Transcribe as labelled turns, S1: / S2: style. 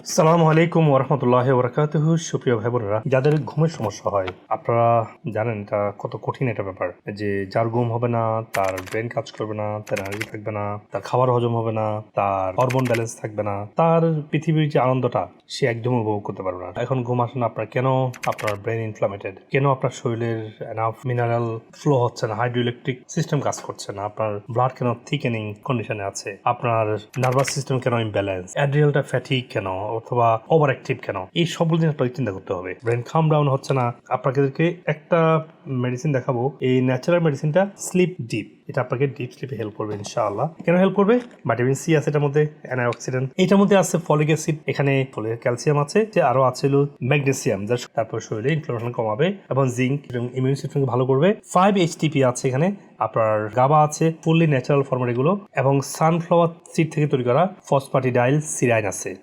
S1: আসসালামু আলাইকুম ওরহমতুল্লাহ বরকাতুহু। সুপ্রিয় ভাই বোনেরা, যাদের ঘুমের সমস্যা হয়, আপনারা জানেন এটা কত কঠিন একটা ব্যাপার। যে যার ঘুম হবে না, তার ব্রেন কাজ করবে না, তার এনার্জি থাকবে না, তার খাবার হজম হবে না, তার হরমোন ব্যালেন্স থাকবে না, তার পৃথিবীর যে আনন্দটা সে একদম উপভোগ করতে পারবে না। এখন ঘুম আসে না আপনার, কেন? আপনার ব্রেন ইনফ্লামেটেড, কেন আপনার শরীরের এনাফ মিনারেল ফ্লো হচ্ছে না, হাইড্রো ইলেকট্রিক সিস্টেম কাজ করছে না, আপনার ব্লাড কেন থিকেনিং কন্ডিশনে আছে, আপনার নার্ভাস সিস্টেম কেন ইমব্যালেন্স, অ্যাড্রিনালটা ফ্যাটিক কেন, অথবা ওভার অ্যাক্টিভ কেন, এই সবগুলো জিনিস আপনাকে চিন্তা করতে হবে। ব্রেন কাম ডাউন হচ্ছে না, আপনাদেরকে একটা মেডিসিন দেখাবো। এই ন্যাচারাল মেডিসিনটা স্লিপ ডিপ, এটা আপনাকে ডিপ স্লিপে হেল্প করবে ইনশাআল্লাহ। কেন হেল্প করবে? ভিটামিন সি আছে এটার মধ্যে, অ্যান্টিঅক্সিডেন্ট, এটার মধ্যে আছে ফলিক অ্যাসিড, এখানে ফলিক ক্যালসিয়াম আছে, আরো আছে ম্যাগনেসিয়াম, যার তারপর শরীরে ইনফ্লামেশন কমাবে এবং জিঙ্ক এবং ইমিউন সিস্টেমকে ভালো করবে। 5-HTP আছে এখানে, আপনার গাবা আছে, ফুললি ন্যাচারাল ফর্মেট এগুলো, এবং সানফ্লাওয়ার সিড থেকে তৈরি করা ফসফাটিডাইল সিরাইন আছে।